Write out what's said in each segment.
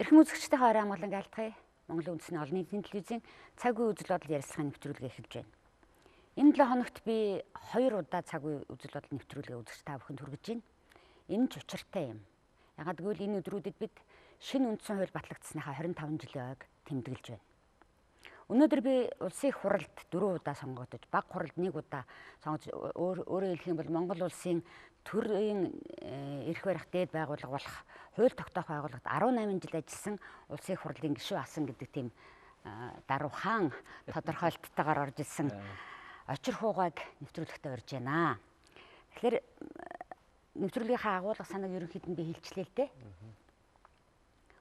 Эрхэм үзэгчдийн хоороо амгалан айлтгая. Монголын үндэсний олон нийтийн телевизийн цаг үе үзэл бодол ярилцлагын нэвтрүүлгээ эхэлж байна. Энэ 7 хоногт би 2 удаа цаг үе үзэл бодол нэвтрүүлгээ үзэж та бүхэнд хүргэж байна. Энэ ч учиртай юм. Ягаад гэвэл энэ өдрүүдэд бид шинэ үндсэн хууль батлагдсаныхаа 25 жилийн ойг тэмдэглэж байна. Өнөөдөр би улсын их хуралд 4 удаа сонгогдож, баг хуралд 1 удаа сонгож, өөрөөр хэлэх юм бол Монгол улсын төрийн эрх барих дээд байгууллага болох хууль тогтоох байгууллагад 18 жил ажилласан улсын их хурлын гишүүн асан гэдэг тийм даруйхан тодорхойлолттойгоор орж ирсэн очир хуугайг нэвтрүүлэхдээ урьж байна. Тэгэхээр нэвтрүүлгийнхаа агуулга санааг ерөнхийдөө би хэлчлээ л дээ.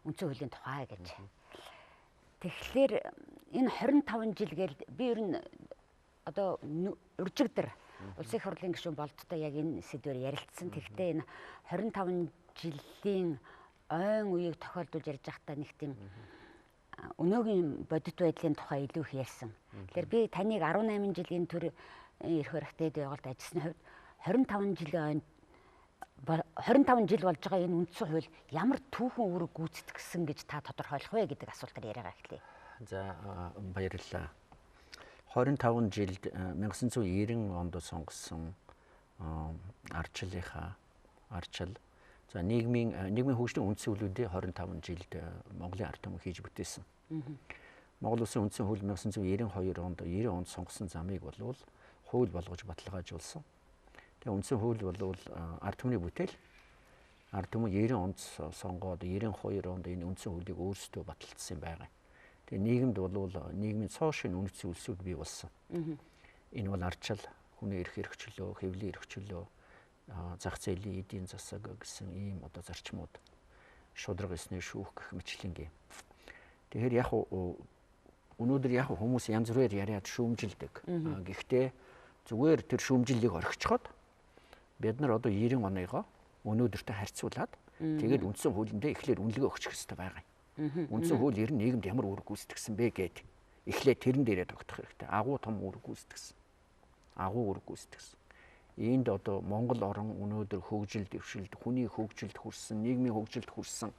Үндсэн хуулийн тухай гэж. Тэгэхээр энэ 25 жил гээл би ер нь одоо уржигдэр улсын их хурлын гишүүн болдтой яг энэ сэдвээр ярилцсан. Тэгэхдээ энэ 25 жилийн ойн үеийг тохиолдуулж ярьж байхдаа нэг тийм өнөөгийн бодит байдлын тухай илүү их ярьсан. Тэгэхээр би таныг 18 жилийн төр эрх барих дээд байгууллагад ажилласны хувьд 25 жил болж байгаа энэ үндсэн хууль ямар түүхэн үүрэг гүйцэтгсэн гэж та тодорхойлох вэ гэдэг асуултаар яриагаа эхлэе. За баярлалаа. 25 жилд 1990 онд сонгосон арчил за нийгмийн хөгжлийн үндсэн хуулиудыг 25 жилд Монголын ард түмэн хийж бүтээсэн. Монгол Улсын үндсэн хууль 1992 онд 90 онд сонгосон замыг болвол хууль болгож баталгаажуулсан. Тэгээ үндсэн хууль болвол ард түмний бүтээл. Ард түмэн 90 онд сонгоод 92 онд энэ үндсэн хуулийг өөрсдөө баталцсан байгаа. Тэгээ нийгэмд болвол нийгмийн цоо шин үнэт зүйлсүүд бий болсон. Энэ бол арчил, хүний эрх хэрэгчлөө, хэвлийн хэрэгчлөө, зах зээлийн эдийн засаг гэсэн ийм одоо зарчмууд, шударга эсний шүүх гэх мэтлэнгийн. Тэгэхээр яг өнөөдөр яг хүмүүс янз бүрээр яриад шүүмжилдэг. Гэхдээ зүгээр тэр шүүмжлэлийг орхичход бид нар одоо 90 оныгоо өнөөдөртөө харьцуулаад тэгээд үндсэн хуулиндээ эхлээд үнэлгээ өгчих хэрэгтэй байгаа юм. Үндсэн хууль ер нь нийгэмд ямар үүрэг гүйцэтгсэн бэ гэд эхлээд тэрэн дээрээ тогтох хэрэгтэй. Агуу том үүрэг гүйцэтгсэн. Агуу үүрэг гүйцэтгсэн. Энд одоо Монгол орн өнөөдөр хөгжилд, дэвшилд, хүний хөгжилд хүрсэн, нийгмийн хөгжилд хүрсэн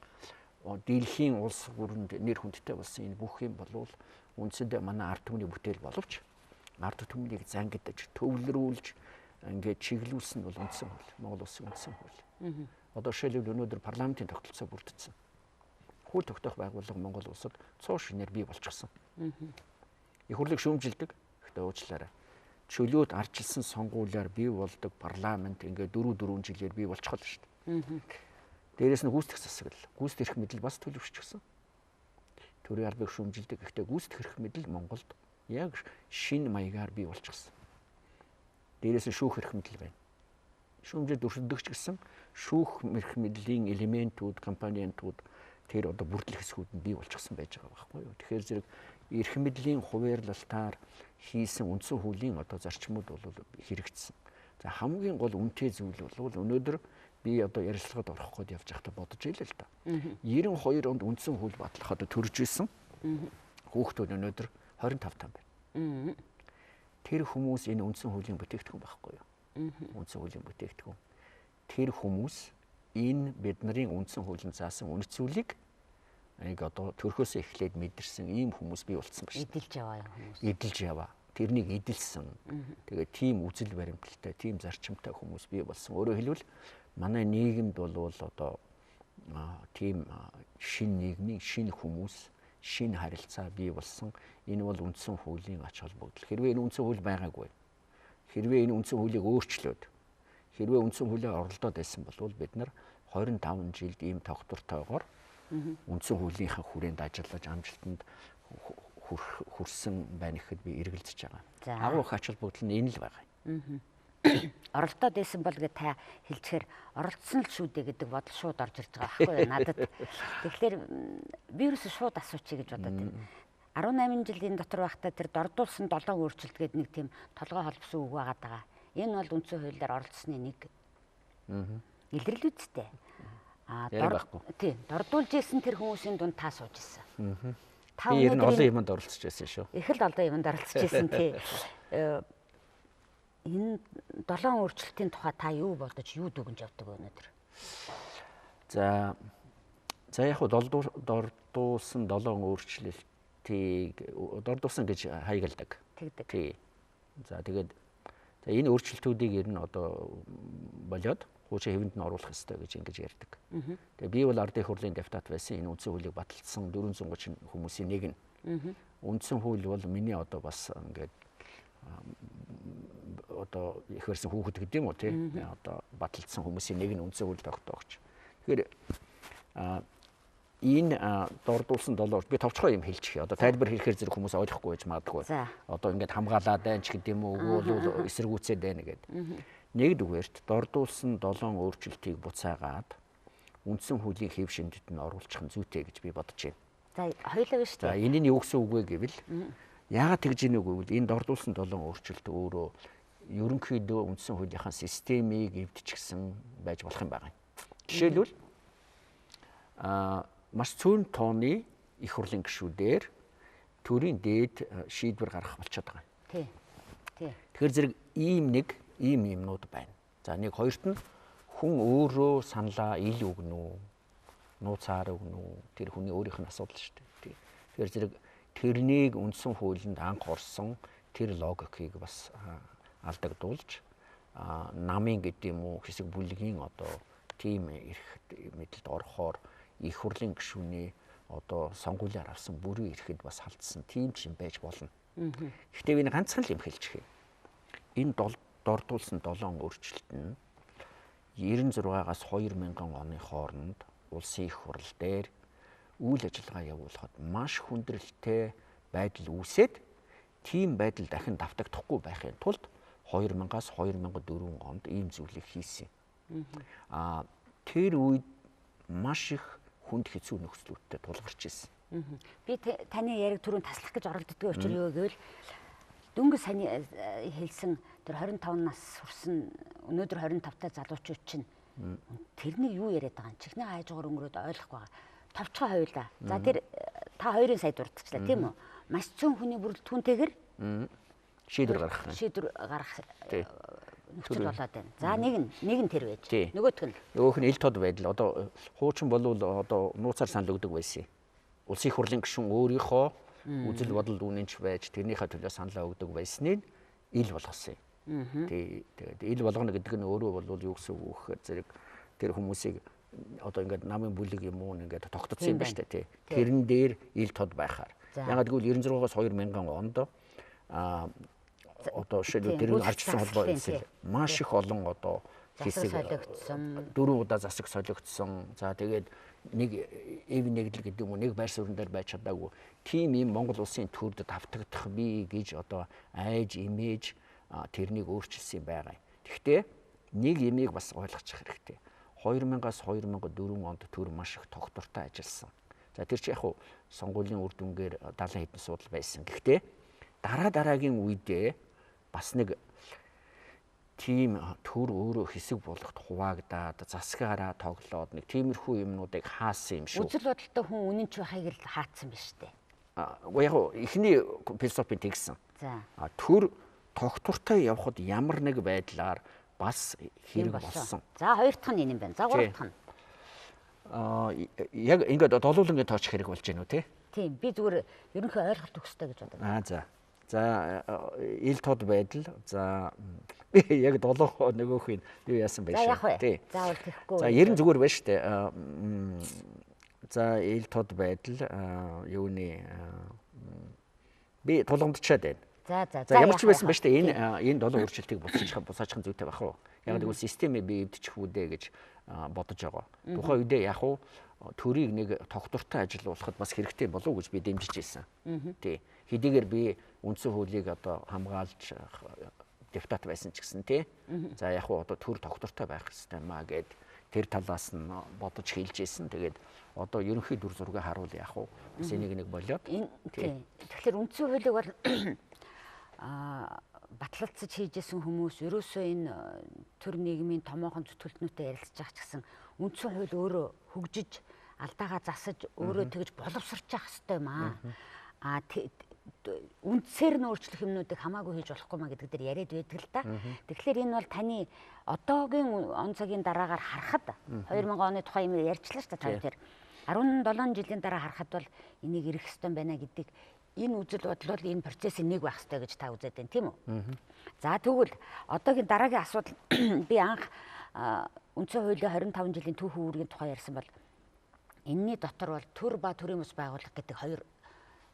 дэлхийн улс бүрэнд нэр хүндтэй болсон энэ бүх юм болвол үндсэндээ манай ард түмний бүтээл боловч ард түмнийг зангидаж, төвлөрүүлж ингээд чиглүүлсэн нь бол үндсэн хууль, Монгол Улсын үндсэн хууль. Одоо жишээлбэл өнөөдөр парламентын тогтолцоо бүрдсэн. Хууль тогтоох байгууллага Монгол улсад цоо шинээр бий болчихсон. Их хурлыг шүүмжилдэг. Гэхдээ уучлаарай. Чөлөөт арчилсан сонгуулиар бий болдог парламент ингээд 4 жилээр бий болчихлоо шүү дээ. Дээрээс нь гүйцэтгэх засаг л. Гүйцэтгэх эрх мэдэл бас төлөвшчихсөн. Төрийн албыг шүүмжилдэг. Гэхдээ гүйцэтгэх эрх мэдэл Монголд яг шинэ маягаар бий болчихсон. Дээрээс нь шүүх эрх мэдэл байна. Шүүмжид өршөлдөгч гэсэн шүүх эрх мэдлийн элементүүд, компонентүүд тэр одоо бүрдлэх хэсгүүд нь бий болчихсон байж байгаа байхгүй юу. Тэгэхээр зэрэг эрх мэдлийн хуваарлалтаар хийсэн үндсэн хуулийн одоо зарчмууд бол хэрэгжсэн. За хамгийн гол үнэтэй зүйл бол өнөөдөр би одоо ярилцлагад орох гээд явж байхдаа бодож ийлээ л да. 92 онд үндсэн хууль батлахад төрж исэн хүүхдүүд өнөөдөр 25 там байна. Тэр хүмүүс энэ үндсэн хуулийн бүтээгдэхүүн байхгүй юу? Үндсэн хуулийн бүтээгдэхүүн. Тэр хүмүүс энэ бидний үндсэн хуулийн заасан үнэт зүйлийг одоо төрхөөсөө эхлээд мэдэрсэн ийм хүмүүс бий болсон байна. Эдэлж яваа хүмүүс. Эдэлж яваа. Тэрнийг эдэлсэн. Тэгээд тийм үзэл баримталтай, тийм зарчимтай хүмүүс бий болсон. Өөрөөр хэлбэл манай нийгэмд бол одоо тийм шин нийгмийн шин хүмүүс, шин харилцаа бий болсон. Энэ бол үндсэн хуулийн ач холбогдол. Хэрвээ энэ үндсэн хууль байгаагүй, хэрвээ энэ үндсэн хуулийг өөрчлөөд, хэрвээ үндсэн хуулиар оролдоод байсан бол бид нар 25 жилд ийм тогтвортойгоор үндсэн хуулийнхаа хүрээнд ажиллаж амжилтанд хүрсэн байна гэхэд би эргэлзэж байгаа. Агуу их ач холбогдол нь энэ л байгаа. Оролдоод байсан бол гэж та хэлчихээр оролцсон л шүү дээ гэдэг бодол шууд орж ирж байгаа байхгүй юу надад. Тэгэхээр би ерөөсөө шууд асуучих гэж бодоод байна. 18 жилийн дотор байхдаа тэр дордуулсан 7 өөрчлөлт гэдэг нэг тийм толгой холбосон үг байгаа. Энэ бол үндсэн хуулиар оролцсны нэг илрэл үсттэй. Тийм, дордуулж исэн тэр хүмүүсийн дунд та сууж исэн. Би ер нь олон юмд оролцож байсан шүү. Их л олон юмд оролцож исэн тий. Энэ 7 өөрчлөлтийн тухай та юу бодож, юу дүгнж явдаг өнөөдөр? За За яг хуу дордуулсан 7 өөрчлөлтийг дордуулсан гэж хаягддаг. Тэгдэг. Тий. За тэгээд энэ өөрчлөлтүүдийг ер нь одоо болоод хуучин хэвэнд нь оруулах ёстой гэж ингэж ярьдаг. Тэгээ би бол ардын их хурлын депутат байсан. Энэ үндсэн хуулийг баталсан 430 хүмүүсийн нэг нь. Үндсэн хууль бол миний одоо бас ингээд одоо их барьсан хүүхэд гэдэг юм уу тий. Одоо баталсан хүмүүсийн нэг нь үндсэн хууль тогтоогч. Тэгэхээр энэ дордуулсан 7 би товчхон юм хэлчих. Одоо тайлбар хийхээр зэрэг хүмүүс ойлгохгүй байж магадгүй. Одоо ингээд хамгаалаад байна ч гэдэг юм уу, өгөөл эсэргүүцээд байна гэдэг. Нэгдүгээрт дордуулсан 7 өөрчлөлтийг буцаагаад үндсэн хуулийн хэв шинжид нь оруулах нь зүйтэй гэж би бодож байна. За хоёулаа биш үү? За энэ нь юу гэсэн үг вэ гэвэл яагаад тэгж ийнэ гэвэл энэ дордуулсан 7 өөрчлөлт өөрөө ерөнхийдөө үндсэн хуулийнхаа системийг эвдчихсэн байж болох юм байна. Жишээлбэл маш цөөн тооны их хурлын гишүүдээр төрийн дээд шийдвэр гаргах болчиход байгаа. Тий. Тэгэхээр зэрэг ийм юмнууд байна. За нэг хоёрт нь хүн өөрөө саналаа ил өгнө үү? Нууцаар өгнө үү? Тэр хүний өөрийнх нь асуудал шүү дээ. Тэгэхээр зэрэг тэрнийг үндсэн хуулинд анх орсон тэр логикийг бас алдагдуулж намын гэдэг юм уу хэсэг бүлгийн одоо тийм эрх мэдэлд орохоор их хурлын гишүүний одоо сонгуулиар авсан бүрийн эрхэд бас халдсан тийм ч юм байж болно. Гэхдээ би ганцхан л юм хэлчихье. Энэ дордуулсан 7 өөрчлөлт нь 96-аас 2000 оны хооронд улсын их хурл дээр үйл ажиллагаа явуулахад маш хүндрэлтэй байдал үүсээд тийм байдал дахин давтагдахгүй байхын тулд 2000-аас 2004 онд ийм зүйлийг хийсэн. Тэр үед маш их хүнд хэцүү нөхцлүүдтэй тулгарч ирсэн. Би таны яриг түрүүн таслах гэж оролддгийн учир юу гэвэл дөнгөж саяны хэлсэн тэр 25 нас хүрсэн өнөөдөр 25-тай залуучууд чинь тэрнийг юу яриад байгаа юм? Чихний хайжгаар өнгөрөөд ойлгохгүй байгаа. Товчхон хоёулаа. За тэр та хоёрын сая дурдчихлаа тийм үү? Маш цөөн хүний бүрэл түүнтэйгэр шийдвэр гаргах. Шийдвэр гаргах нөхцөл болоод байна. За нэг нь тэр байж. Нөгөөх нь ил тод байдал. Одоо хуучин болвол одоо нууцаар санал өгдөг байсан. Улсын их хурлын гишүүн өөрийнхөө үзэл бодол үнэнч байж тэрнийхээ төлөө саналаа өгдөг байсныг ил болгосон юм. Тэгээд ил болгоно гэдэг нь өөрөө бол юу гэсэн үг вэ гэхээр зэрэг тэр хүмүүсийг одоо ингээд намын бүлэг юм уу ингээд тогтцсон юм ба штэ тий. Тэрэн дээр ил тод байхаар. Ягаад гэвэл 96-аас 2000 онд одоо шилүү тэр нь арчсан холбоо эсвэл маш их олон одоо хэсэг солигдсон 4 удаа засаг солигдсон. За тэгээд нэг эв нэгдэл гэдэг юм уу нэг байр суурин дээр байж чадаагүй. Тим юм Монгол улсын төрд давтагдах би гэж одоо айж имиж тэрнийг өөрчилсөн байгаа. Гэхдээ нэг юмыг бас ойлгочих хэрэгтэй. 2000-аас 2004 онд төр маш их тогтвортой ажилласан. За тэр чи яг хуу сонгуулийн үр дүнгээр 70 хэдэн судал байсан. Гэхдээ дараагийн үедээ бас нэг тийм төр өөрөө хэсэг болгоход хуваагдаад засгаараа тоглоод нэг тиймэрхүү юмнуудыг хаасан юм шүү. Үзэл бодолтой хүн үнэн ч байхыг л хаацсан биз дээ. Яг эхний философи тэгсэн. За. Төр тогтвортой явхад ямар нэг байдлаар бас хэрэг болсон. За хоёр дахь нь энэ юм байна. За гурав дахь нь. Яг ингээд долуулангийн тооч хэрэг болж гэнэ үү те? Тийм би зүгээр ерөнхий ойлголт өгсөй гэж боддог. За. За ил тод байдал. За би яг 7 нөгөөх нь юу яасан байж тий. Заавал тэхгүй. За 90 зүгээр байна шүү дээ. За ил тод байдал юуны би тулгамдчаад байна. За ямар ч байсан ба шүү дээ. Энэ 7 өөрчлөлтийг буцаачих зүйтэй байх уу? Яг гэвэл системээ би эвдчих үүдээ гэж бодож байгаа. Тухайн үедээ яг уу төрийг нэг тогтвортой ажиллуулахад бас хэрэгтэй болов уу гэж би дэмжиж ирсэн. Тий. Хэдийгээр би үндсэн хуулийг одоо хамгаалж депутат байсан ч гэсэн тий. За яг уу одоо төр тогтвортой байх хэрэгтэй маа гэд тэр талаас нь бодож хэлж ирсэн. Тэгээд одоо ерөнхий дүр зургийг харуул яг уу бас энийг нэг болоод тий. Тэгэхээр үндсэн хуулийг бол батлалцаж хийжсэн хүмүүс ерөөсөө энэ төр нийгмийн томоохон зүтгэлтнүүтэй ярилцж байгаа ч гэсэн үндсэн хууль өөрөө хөгжиж алдаагаа засаж өөрөө тэгж боловсрч явах хэрэгтэй юм аа. Үндсээр нь өөрчлөх юмнуудыг хамаагүй хийж болохгүй маа гэдэг дээр яриад байдаг л та. Тэгэхээр энэ бол таны одоогийн он цагийн дараагаар харахад 2000 оны тухай юм ярьчлаа шүү дээ та хоёр. 17 жилийн дараа харахад бол энийг ирэх ёстой байна гэдэг энэ үзэл бодол бол энэ процессын нэг байх ёстой гэж та үзээд байна тийм үү? За тэгвэл одоогийн дараагийн асуудал би анх үндсэн хуулийн 25 жилийн түүхэн үүргийн тухай ярьсан бол энэний дотор бол төр ба төрийн бас байгууллага гэдэг хоёр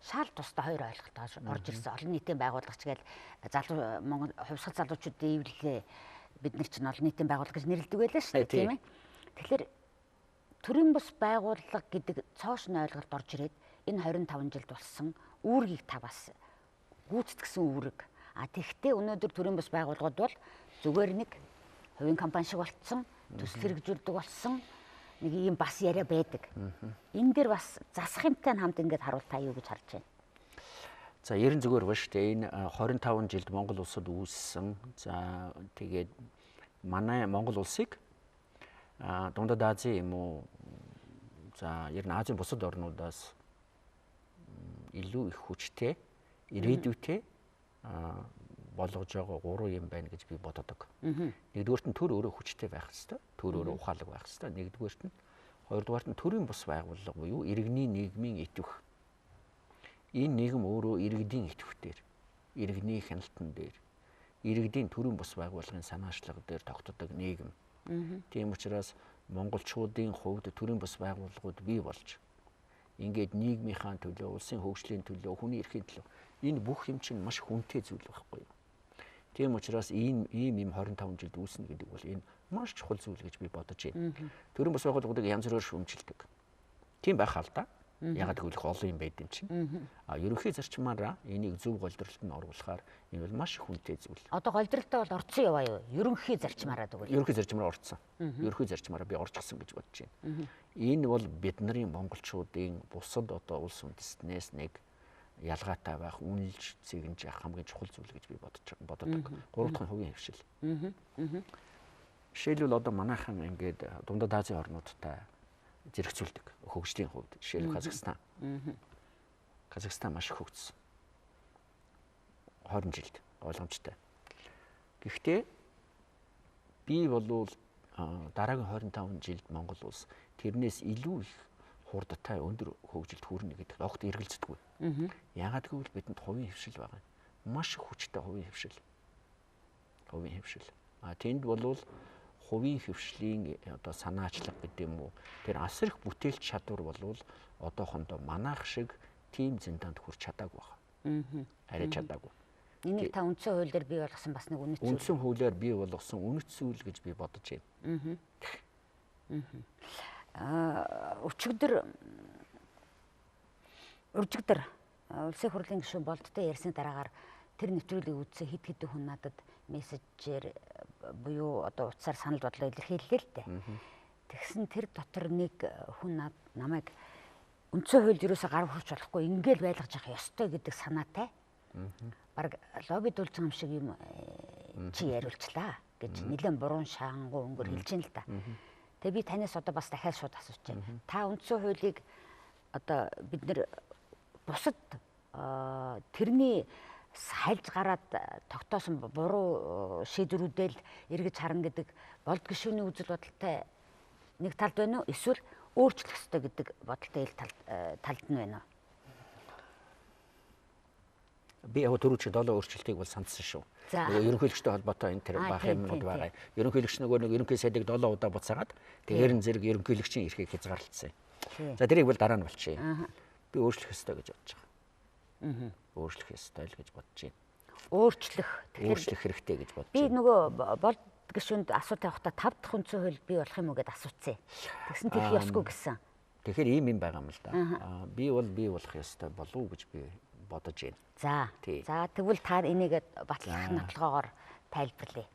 шал тусдаа хоёр ойлголт орж ирсэн. Олон нийтийн байгууллагч гэж залуу Монгол хувьсгал залуучуудын эвлэлээ бид нар чинь олон нийтийн байгууллага гэж нэрлэдэг байлаа шүү дээ тийм ээ. Тэгэхээр төрийн бас байгууллага гэдэг цоошин ойлголт орж ирээд энэ 25 жилд болсон үүргийг та бас гүйцэтгсэн үүрэг. Тэгэхдээ өнөөдөр төрийн бас байгууллагууд бол зүгээр нэг хувийн компани шиг болцсон, төсөл хэрэгжүүлдэг болсон нэг юм бас яриа байдаг. Энэ дээр бас засах юмтай хамт ингээд харуул та юу гэж харж байна? За 90 зүгээр ба шүү дээ. Энэ 25 жилд Монгол улсад үүссэн. За тэгээд манай Монгол улсыг Дундад Азийн юм уу за ер нь Азийн бусад орнуудаас илүү их хүчтэй, ирээдүйтэй болгож байгаа гурван юм байна гэж би боддог. Нэгдүгээрт нь төр өөрөө хүчтэй байх хэрэгтэй, төр өөрөө ухаалаг байх хэрэгтэй. Нэгдүгээрт нь, хоёрдугаарт нь төрийн бус байгууллага буюу иргэний нийгмийн идэвх. Энэ нийгэм өөрөө иргэдийн идэвхтэр, иргэний хяналтан дээр, иргэдийн төрийн бус байгууллагын санаачлага дээр тогтдог нийгэм. Тийм учраас монголчуудын хувьд төрийн бус байгууллагууд бий болж ингээд нийгмийнхаа төлөө, улсын хөгжлийн төлөө, хүний эрхийн төлөө энэ бүх юм чинь маш хүнтэй зүйл байхгүй юу? Тийм учраас ийм 25 жилд үүснэ гэдэг бол энэ маш чухал зүйл гэж би бодож байна. Төрийн бус байгууллагуудыг янз бүрээр шүүмжилдэг. Тийм байх ал да. Ягаад гэвэл их олон юм байд юм чинь. Ерөнхий зарчмаараа энийг зөв голдролтод нь оруулахаар энэ бол маш хүнтэй зүйл. Одоо голдролтоо бол орцсон яваа юу? Ерөнхий зарчмаараа тэгвэл. Ерөнхий зарчмаараа орцсон. Ерөнхий зарчмаараа би орчихсон гэж бодож байна. Энэ бол бид нарын монголчуудын бусад одоо улс үндэстнээс нэг ялгаатай байх, үнэлж, цэгэнж явах хамгийн чухал зүйл гэж би боддог. Гурав дахь нь хувийн хөвшил. Жишээлбэл одоо манайхан ингээд Дундад Азийн орнуудтай зэрэгцүүлдэг хөгжлийн хувьд. Жишээлбэл Казахстан. Казахстан маш их хөгжсөн. 20 жилд ойлгомжтой. Гэхдээ би болвол дараагийн 25 жилд Монгол улс тэрнээс илүү их хурдтай өндөр хөгжилд хүрнэ гэдэг огт эргэлздэггүй. Яагаад гэвэл бидэнд хувийн хөвшил байгаа. Маш их хүчтэй хувийн хөвшил. Хувийн хөвшил. Тэнд болвол хувийн хөвшлийн одоо санаачлага гэдэг юм уу тэр асар их бүтээлч чадвар болвол одоохондоо манайх шиг тийм зэндаанд хүрч чадаагүй байна. Арай чадаагүй. Энийг та үндсэн хуулиар бий болгосон бас нэг үнэт зүйл. Үндсэн хуулиар бий болгосон үнэт зүйл гэж би бодож байна. Өчигдөр улсын хурлын гишүүн Болдтой ярьсны дараагаар тэр нэвтрүүлгийг үзсэн хэд хэдэн хүн надад мессежээр буюу одоо утсаар санал бодлоо илэрхийллээ л дээ. Тэгсэн тэр дотор нэг хүн намайг үндсэн хууль юусаа гар хүрч болохгүй ингээл байлгаж явах ёстой гэдэг санаатай. Бараг лоббид улцсан юм шиг юм чи яриулчлаа гэж нэлээд буруу шаангу өнгөр хэлж ин л да. Тэгээ би танаас одоо бас дахиад шууд асууж байна. Та үндсэн хуулийг одоо бид нэр бусад тэрний хальж гараад тогтоосон буруу шийдвэрүүдэл эргэж харна гэдэг болд гишүүний үзэл бодолтой нэг талд байна уу? Эсвэл өөрчлөх ёстой гэдэг бодолтой ил талд нь байна уу? Би яг түрүүч 7 өөрчлөлтийг бол сандсан шүү. Нөгөө ерөнхийлөгчтэй холбоотой энэ тэр баах юмнууд байгаа. Ерөнхийлөгч нөгөө нэг ерөнхий сайдыг 7 удаа буцаагаад тэгээд зэрэг ерөнхийлөгчийн эрхийг хязгаарлалцсан. За тэрийг бол дараа нь болчихъя. Би өөрчлөх ёстой гэж бодож байгаа. Өөрчлөх ёстой л гэж бодож байна. Өөрчлөх хэрэгтэй гэж бодож байна. Би нөгөө болд гишүүнд асуутай явахдаа 5 дахь үндсэн хууль бий болох юм уу гэдээ асууцсан. Тэгсэн тэрх ёсгүй гэсэн. Тэгэхээр ийм юм байгаа юм л да. Би бол бий болох ёстой болов уу гэж би бодож байна. За тэгвэл та энийг батлах нотолгоогоор тайлбарлая.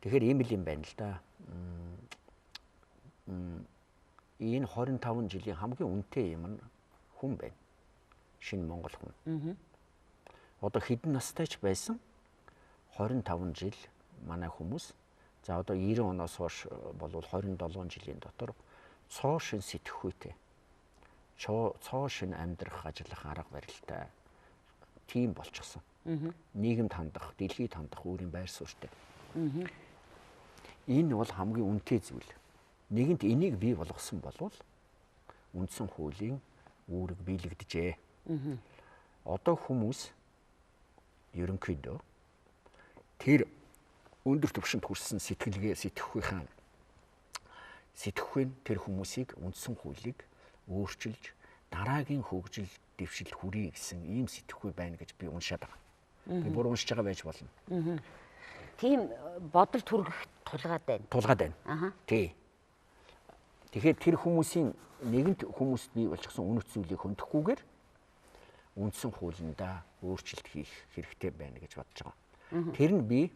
Тэгэхээр ийм л юм байна л да. Энэ 25 жилийн хамгийн үнэтэй юм нь хүн байна. Шинэ Монгол хүн. Одоо хэдэн настай ч байсан 25 жил манай хүмүүс за одоо 90 оноос хойш болвол 27 жилийн дотор цоо шин сэтгэхүйтэй цоо шин амьдрах ажиллах арга барилтай тийм болчихсон. Нийгэмд хандах, дэлхийд хандах өөрийн байр суурьтай. Энэ бол хамгийн үнэтэй зүйл. Нэгэнт энийг бий болгосон болвол үндсэн хуулийн үүрэг биелэгдэжээ. Одоо хүмүүс ерөнхийдөө тэр өндөр түвшинд хүрсэн сэтгэхүйн тэр хүмүүсийг үндсэн хуулийг өөрчилж дараагийн хөгжил дэвшил хүрээ гэсэн ийм сэтгэхүй байна гэж би уншаад байгаа. Би бүр уншиж байгаа байж болно. Тийм бодол төрөх тулгаад байна. Тулгаад байна. Тий. Тэгэхээр тэр хүмүүсийн нэгэнт хүмүүст бий болчихсон үнэт зүйлийг хөндөхгүйгээр үндсэн хуулиндаа өөрчлөлт хийх хэрэгтэй байна гэж бодож байгаа. Тэр нь би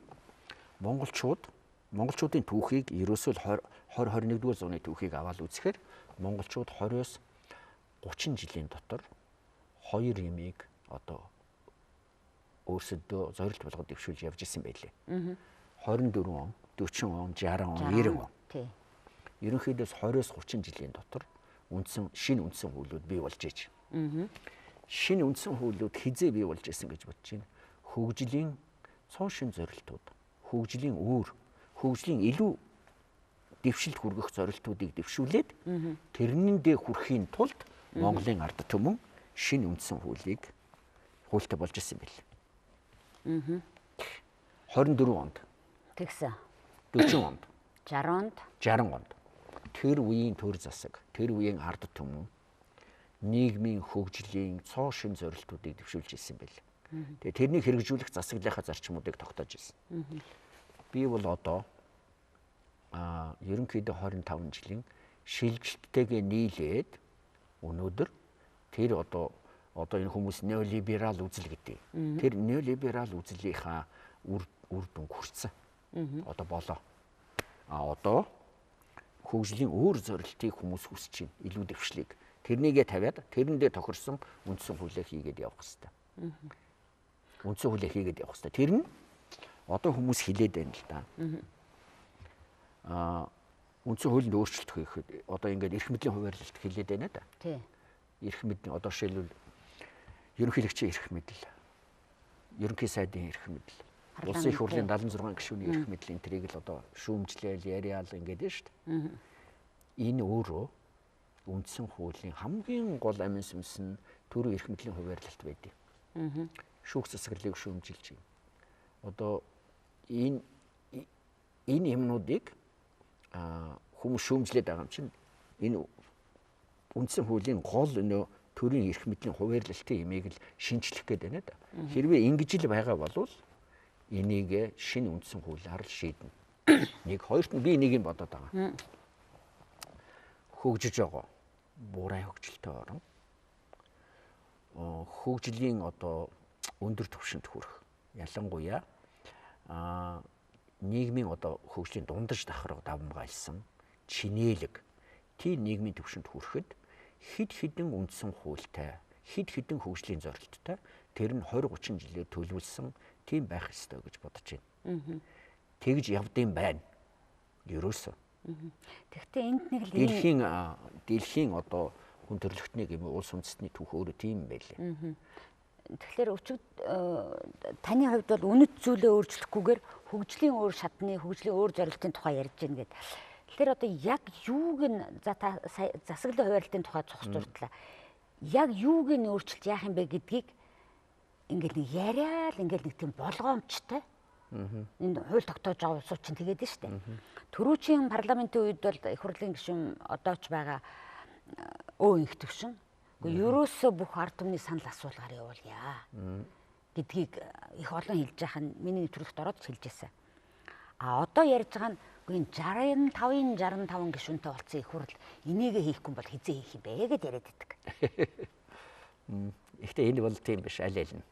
монголчуудын түүхийг ерөөсөө 20-21-р зууны түүхийг аваад үзэхээр монголчууд 20-оос 30 жилийн дотор хоёр ямыг одоо өөрсдөө зорилт болгоод дэвшүүлж явж исэн байлээ. 24 он, 40 он, 60 он, 90 он. Ерөнхийдөө 20-оос 30 жилийн дотор шинэ үндсэн хуулиуд бий болж ээж. Шинэ үндсэн хуулиуд хизээ бий болж исэн гэж бодож байна. Хөгжлийн цоо шин зорилтууд, хөгжлийн илүү дэвшилт хүргэх зорилтуудыг дэвшүүлээд тэрнэндээ хүрэхийн тулд Монголын ард түмэн шинэ үндсэн хуультай болж исэн байл. 24 онд. Тэгсэн. 40 онд. 60 онд. Тэр үеийн төр засаг, тэр үеийн ард түмэн нийгмийн хөгжлийн цоо шин зорилтуудыг дэвшүүлж исэн байл. Тэгээ тэрнийг хэрэгжүүлэх засаглалынхаа зарчмуудыг тогтоож исэн. Би бол одоо ерөнхийдөө 25 жилийн шилжилттэйгээ нийлээд өнөөдөр тэр одоо энэ хүмүүс неолиберал үзэл гэдэг. Тэр неолиберал үзлийнхаа үр дүнг хүрсэн. Одоо болоо. Одоо хөгжлийн өөр зорилтыг хүмүүс хүсэж байна. Илүү дэвшлиг. Тэрнийгээ тавиад тэрэндээ тохирсон үндсэн хуулийг хийгээд явах хэрэгтэй. Үндсэн хуулийг хийгээд явах хэрэгтэй. Тэр нь одоо хүмүүс хилээд байна л да. Үндсэн хуулинд өөрчлөлт хийхэд одоо ингээд эрх мэдлийн хуваарлалт хилээд байна да. Тий. Эрх мэдлийн одоо жишээлбэл ерөнхийлөгчийн эрх мэдэл, ерөнхий сайдын эрх мэдэл, улсын их хурлын 76 гишүүний эрх мэдэл энэ трийг л одоо шүүмжлээл, яриал ингээд байна шүү дээ. Энэ өөрөө үндсэн хуулийн хамгийн гол амин сүнс нь төрийн эрх мэдлийн хуваарлалт байдаг. Шүүх засаглалыг шүүмжилж байна. Одоо энэ юмнуудыг хүмүүс шүүмжлээд байгаа юм чинь энэ үндсэн хуулийн гол нөө төрийн эрх мэдлийн хуваарлалтын ямыг л шинжлэх гээд байна да. Хэрвээ ингэж л байгаа бол энийг шинэ үндсэн хуулиар л шийднэ. Хоёрт нь би энийг бодоод байгаа. Хөгжиж байгаа буурай хөгжилтэй орон хөгжлийн одоо өндөр түвшинд хүрэх ялангуяа нийгмийн одоо хөгжлийн дундаж давхарга давмгайлсан чинээлэг тийм нийгмийн түвшинд хүрэхэд хэд хэдэн үндсэн хуультай хэд хэдэн хөгжлийн зорилттой тэр нь 20-30 жилээр төлөвлөсөн тийм байх ёстой гэж бодож байна. Тэгж явдсан байна. Ерөөсөө. Тэгэхдээ энд нэг л дэлхийн одоо хүн төрөлхтний гэм улс үндэстний түүх өөрөө тийм юм байлээ. Тэгэхээр таны хувьд бол үнэт зүйлээ өөрчлөхгүйгээр хөгжлийн өөр шатны, хөгжлийн өөр зорилтын тухай ярьж байна гэдэг. Тэгэхээр одоо яг юуг нь засаглалын хуваарлалтын тухай цогц дурдлаа. Яг юуг нь өөрчилж яах юм бэ гэдгийг ингээд нэг яриад ингээд нэг тийм болгоомжтой. Энэ хууль тогтоож байгаа улсууд чинь тэгээд нь шүү дээ. Төрүүчийн парламентын үед бол их хурлын гишүүн одоо ч байгаа инх төвшин. Ерөөсөө бүх ард түмний санал асуулгаар явуулъя гэдгийг их олон хэлж байгаа нь миний нэвтрүүлэгт ороод хэлж байсан. Одоо ярьж байгаа нь 65 гишүүнтэй болсон их хурл энийг хийхгүй бол хизээ хийх юм бэ гэдээ яриад байдаг. Ихтэй энэ бол тийм биш аль аль нь.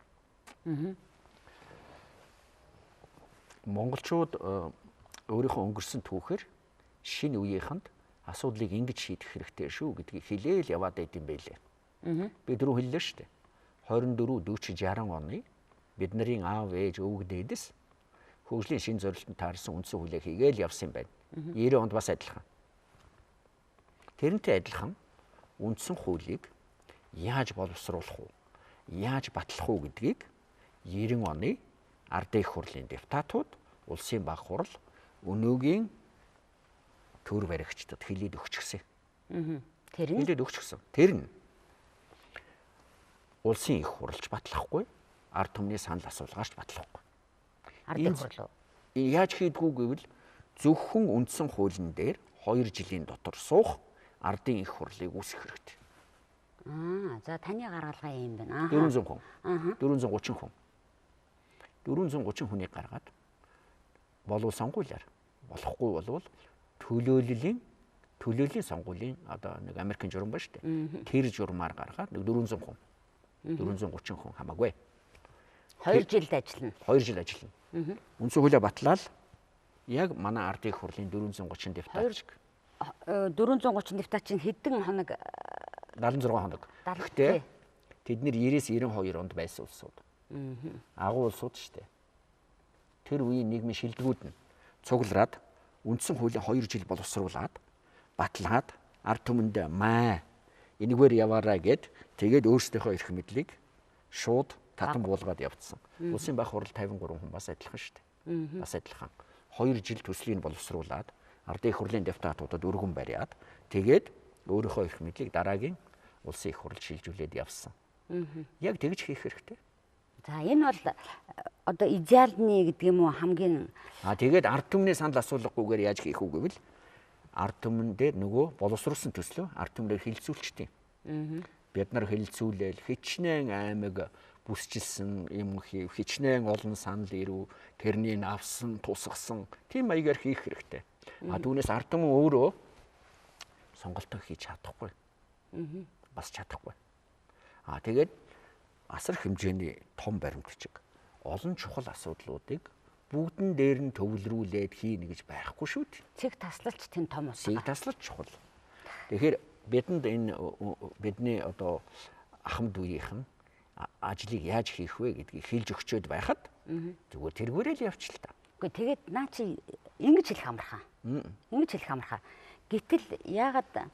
Монголчууд өөрийнхөө өнгөрсөн түүхээр шинэ үеийнхэнд асуудлыг ингэж шийдэх хэрэгтэй шүү гэдгийг хэлээл яваад байт юм байлээ. Би дөрөв хэллээ шүү дээ. 24, 40, 60 оны бид нарын аав ээж өвөг дээдэс хөгжлийн шин зорилтод таарсан үндсэн хуулийг хийгээл явсан юм байна. 90 онд бас адилхан. Тэрнтэй адилхан үндсэн хуулийг яаж боловсруулах уу? Яаж батлах уу гэдгийг 90 оны ардын их хурлын депутатууд, улсын баг хурал, өнөөгийн төр баригчдад хэлээд өгчихсэн. хилээд өгч гисэн. Тэр нь улсын их хурлч батлахгүй, ард түмний санал асуулгаач батлахгүй. Ард их хурлаа. Яаж хийдгүү гэвэл зөвхөн үндсэн хуулийн дээр 2 жилийн дотор суух ардын их хурлыг үүсгэх хэрэгтэй. За таны гаргалгаа юм байна. 400 хүн. 430 хүн. 430 хүнийг гаргаад болов сонгуулиар болохгүй болвол төлөөллийн сонгуулийн одоо нэг Америкийн журам ба штэ. Тэр журмаар гаргаад нэг 400 хүн. 430 хүн хамаагүй. 2 жилд ажиллана. 2 жил ажиллана. Үндсэн хуулиа батлаад яг манай ардын их хурлын 430 депутат шиг 430 депутат чинь хэдэн хоног 76 хоног. Гэхдээ тэд нэр 90-92 онд байсан улсууд. Агуу улсууд шүү дээ. Тэр үеийн нийгмийн шилдэгүүд нь цуглараад үндсэн хуулийн 2 жил боловсруулад батлаад ард түмэнд энэгээр яваарай гэд тэгээд өөрсдийнхөө эрх мэдлийг шууд татан буулгаад явцсан. Улсын байх хурал 53 хүн бас адилхан шүү дээ. Бас адилхан. 2 жил төслийг боловсруулад ардын их хурлын депутатуудад өргөн бариад тэгээд өөрийнхөө эрх мэдлийг дараагийн улсын их хурл шилжүүлээд явсан. Яг тэгж хийх хэрэгтэй. За энэ бол одоо идеалны гэдэг юм уу хамгийн тэгээд ард түмний санал асуулгагүйгээр яаж хийх үү гэвэл ард түмэн дээр нөгөө боловсруулсан төслөө ард түмээр хилцүүлчихдээ. Бид нар хилцүүлээл хичнээн аймаг бүсчилсэн юм хичнээн олон санал ирв тэрнийг авсан тусгасан тийм маягаар хийх хэрэгтэй. Түүнээс ард түмэн өөрөө сонголтоо хийж чадахгүй. Бас чадахгүй. Тэгээд асар хэмжээний том баримтчиг олон чухал асуудлуудыг бүгдэн дээр нь төвлөрүүлээд хийнэ гэж байхгүй шүү дээ. цэг таслалч тэнд том ус. Цэг таслалч чухал. Тэгэхээр бидэнд энэ бидний одоо ахмад үеийнхэн ажлыг яаж хийх вэ гэдгийг хэлж өгчөөд байхад зүгээр тэргүүрээ л явчих л та. Үгүй тэгээд наа чи ингэж хэлэх амархаа. Гэтэл яагаад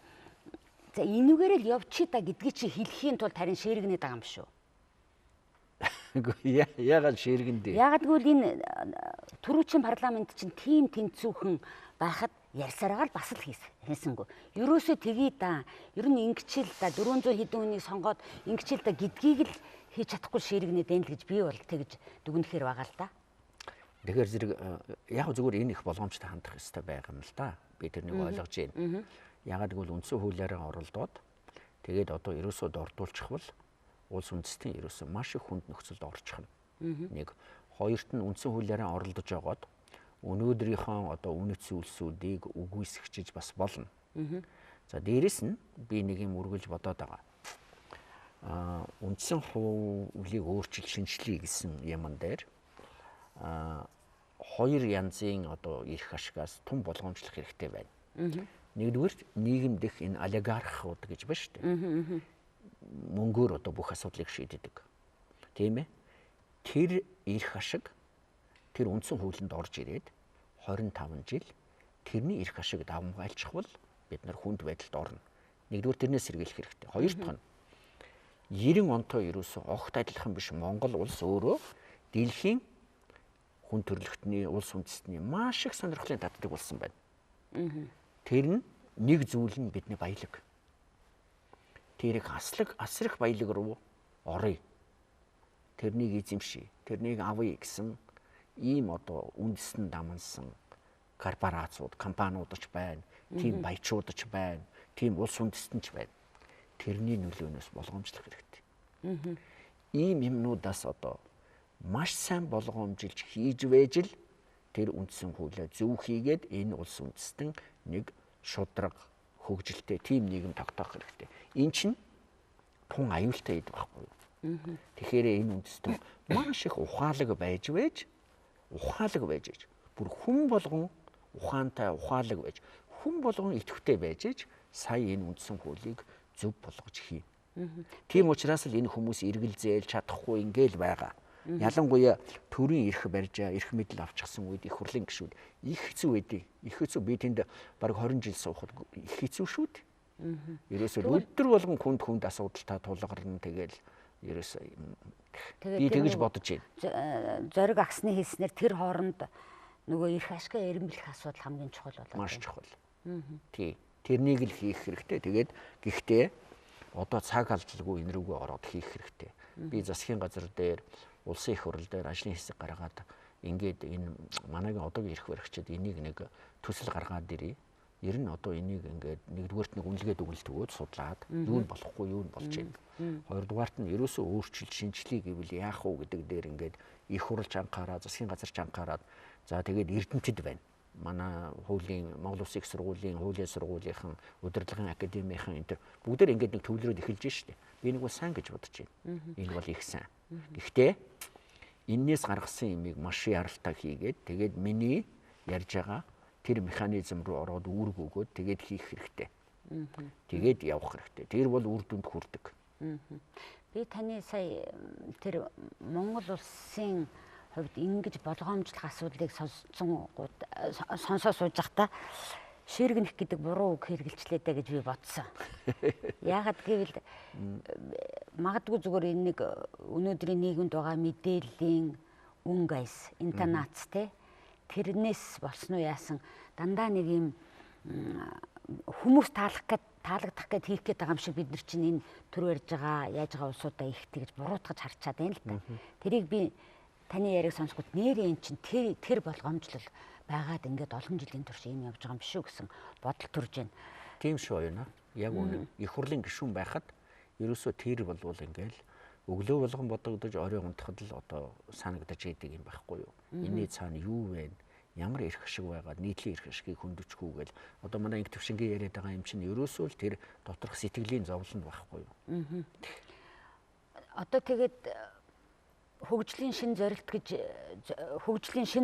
за энүүгээр л явчих та гэдгийг чи хэлхийн тулд харин ширэгнээд байгаа юм шүү. Яагаад ширгэндээ? Яагаад гэвэл энэ түрүүчийн парламент чинь тийм тэнцүүхэн байхад ярьсараагаа л бас л хийсэнгүү. Ерөөсөө тгий да. Ер нь ингэчил да 400 хэдэн хүнийг сонгоод ингэчил да гэдгийг л хийж чадахгүй ширэгнээд энэ л гэж би бол тэгж дүгнэхээр байгаа л да. Тэгэхээр зэрэг яг зүгээр энэ их болгоомжтой хандах ёстой байгаа юм л да. Би тэрнийг ойлгож байна. Яагаад гэвэл үндсэн хуулиараа оролдоод тэгээд одоо ерөөсөө дордуулчих бол улс үндэстэн ерөөсөө маш их хүнд нөхцөлд орчих нь. Нэг хоёрт нь үндсэн хуулиараа оролдож байгаад өнөөдрийнхөө одоо үнэт зүйлсүүдийг үгүйсгэж бас болно. За дээрэс нь би нэг юм үргэлж бодоод байгаа. Үндсэн хуулийг шинжилье гэсэн юмн дээр хоёр янзын одоо эрх ашигаас тун болгоомжлох хэрэгтэй байна. Нэгдүгээр нийгэм дэх энэ олигархууд гэж байна шүү дээ. Мөнгөөр одоо бүх асуудлыг шийддэг. Тийм ээ. Тэр эрх ашиг тэр үндсэн хуулинд орж ирээд 25 жил тэрний эрх ашиг давмгайлчих бол бид нар хүнд байдалд орно. Нэгдүгээр тэрнээс сэргийлэх хэрэгтэй. Хоёр дахь нь 90 онтой ерөөсөө огт адилхан биш Монгол улс өөрөө дэлхийн хүн төрөлхтний улс үндэстний маш их сонирхлын татдаг болсон байна. Тэр нь нэг зүйл нь бидний баялаг. Тэрийг асрах баялаг руу оръё. Тэрнийг эзэмшиж, тэрнийг авъя гэсэн ийм одоо үндэстэн дамнсан корпорациуд, компаниуд ч байна, тийм баячууд ч байна, тийм улс үндэстэнч байна. Тэрний нөлөөнөөс болгоомжлох хэрэгтэй. Ийм юмнуудаас одоо маш сайн болгоомжилж хийж байж л тэр үндсэн хуулиа зөв хийгээд энэ улс үндэстэн нэг шудраг хөгжилтэй тийм нийгэм тогтоох хэрэгтэй. Энэ чинь тун аюултай хэд байхгүй юу? Тэгэхээр энэ үндэстэн маш их ухаалаг байж бүр хүн болгон ухаантай ухаалаг байж хүн болгон идэвхтэй байж сая энэ үндсэн хуулийг зөв болгож хий. Тийм учраас л энэ хүмүүс эргэлзээл чадахгүй ингээл байгаа. Ялангуяа төрийн эрх барьжаа, эрх мэдэл авчихсан үед их хурлын гишүүд их хэцүү байдیں۔ Их хэцүү би тэнд бараг 20 жил суухад их хэцүү шүү дээ. Ерөөсөө өдөр болгон хүнд асуудалтай тулгарна тэгэл ерөөсөө би тэгж бодож байна. Зориг агсны хэлснээр тэр хооронд нөгөө эрх ашигын эренбэлэх асуудал хамгийн чухал болоо. Маш чухал. Тэрнийг л хийх хэрэгтэй. Тэгээд гэхдээ одоо цаг алдалгүй энэ рүүгээ ороод хийх хэрэгтэй. Би засгийн газар дээр, улсын их хурл дээр ажлын хэсэг гаргаад ингээд энэ манайгийн одоогийн эрх баригчид энийг нэг төсөл гаргаад ирээ. Ер нь одоо энийг ингээд нэгдүгээрт нэг үнэлгээд өгөлтгөөд судлаад юу нь болохгүй юу нь болж байна. Хоёрдугаарт нь ерөөсөө өөрчлөлт шинжилгээ гэвэл яах вэ гэдэг дээр ингээд их хурлч анхаараа, засгийн газарч анхаараад за тэгээд эрдэмтэд байна. Манай хуулийн Монгол Улсын их сургуулийн хуулийн сургуулийнхан, удирдлагын академийн энэ төр бүгдээр ингээд нэг төвлөрөөд эхэлж штэ. Би нэг бол сайн гэж бодож байна. Энэ бол их сайн. Гэхдээ энээс гаргасан юмыг маш яралтай хийгээд тэгээд миний ярьж байгаа тэр механизм руу ороод үүрэг өгөөд тэгээд хийх хэрэгтэй. Тэгээд явах хэрэгтэй. Тэр бол үр дүнд хүрдэг. Би таны сая тэр Монгол улсын хувьд ингэж болгоомжлох асуудлыг сонсоо сууж байхдаа ширгэнэх гэдэг буруу үг хэрэгжилчлээ дэ гэж би бодсон. Яагаад гэвэл магадгүй зүгээр энэ нэг өнөөдрийн нийгэмд байгаа мэдээллийн өнгө айс, интонац те тэрнээс болсон уу яасан дандаа нэг юм хүмүүс таалагдах гээд хийх гээд байгаа юм шиг бид нар чинь энэ төр ярьж байгаа яаж байгаа улсуудаа их тэгж буруутгаж харчаад байна л да. Тэрийг би таны яриаг сонсоход нэрээ эн чинь тэр болгоомжлол байгаад ингээд олон жилийн турш юм явж байгаа юм биш үү гэсэн бодол төрж байна. Тийм шүү байна. Яг үнэн. Их хурлын гишүүн байхад ерөөсөө тэр болвол ингээл өглөө болгон бодогдож орой унтахад л одоо санагдаж идэг юм байхгүй юу. Энийний цаана юу вэ? Ямар эрх ашиг байгаад нийтлийн эрх ашигыг хөндөжгүй гэл одоо манай инх төвшингийн яриад байгаа юм чинь ерөөсөө л тэр доторх сэтгэлийн зовлон байхгүй юу. Одоо тэгээд хөгжлийн шин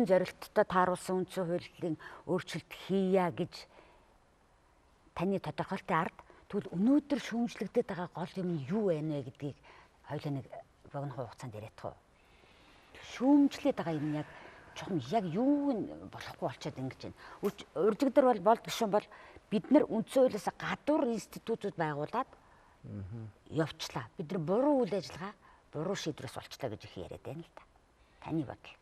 зорилттой тааруулсан үндсэн хуулийн өөрчлөлт хийя гэж таны тодорхойлтын ард тэгвэл өнөөдөр шүүмжлэгдээд байгаа гол юм юу байна вэ гэдгийг хоёулаа нэг богино хугацаанд яриадах уу? Шүүмжлээд байгаа юм яг чухам яг юу болохгүй болчиход ингэж байна. Уржигдэр бол гишүүн бол бид нар үндсэн хуулиас гадуур институтууд байгуулад явчлаа. Бид нар буруу үйл ажиллагаа буруу шийдвэрээс болчлаа гэж их яриад байна л да. Таны бодол.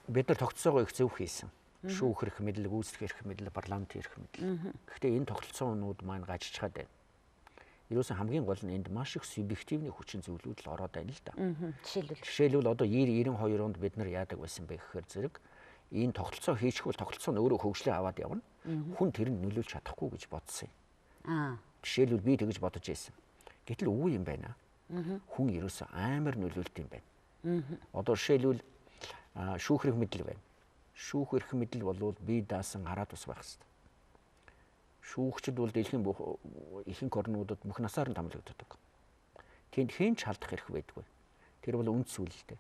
Бид нар тогтцоогоо их зөв хийсэн. Шүүх эрх мэдэл, гүйцэтгэх эрх мэдэл, парламентын эрх мэдэл. Гэхдээ энэ тогтолцоонууд маань гажичгаад байна. Ерөөсөн хамгийн гол нь энд маш их субъективны хүчин зүйлүүд л ороод байна л да. Жишээлбэл одоо 90-92 онд бид нар яадаг байсан бэ гэхээр зэрэг энэ тогтолцоо хийчихвэл тогтолцоо нь өөрөө хөгжлөө аваад явна. Хүн тэр нь нөлөөлж чадахгүй гэж бодсон юм. Жишээлбэл би тэгж бодож байсан. Гэтэл үгүй юм байна. Хүн ерөөсөө амар нөлөөлт юм байна. Одоо жишээлбэл шүүх эрх мэдэл байна. Шүүх эрх мэдэл болвол бие даасан гараад ус байх хэрэгтэй. Шүүгчд бол дэлхийн ихэнх орнуудад бүх насаар нь томилогддог. Тэнд хэн ч халдах эрх байдгүй. Тэр бол үнд сүлэлтэй.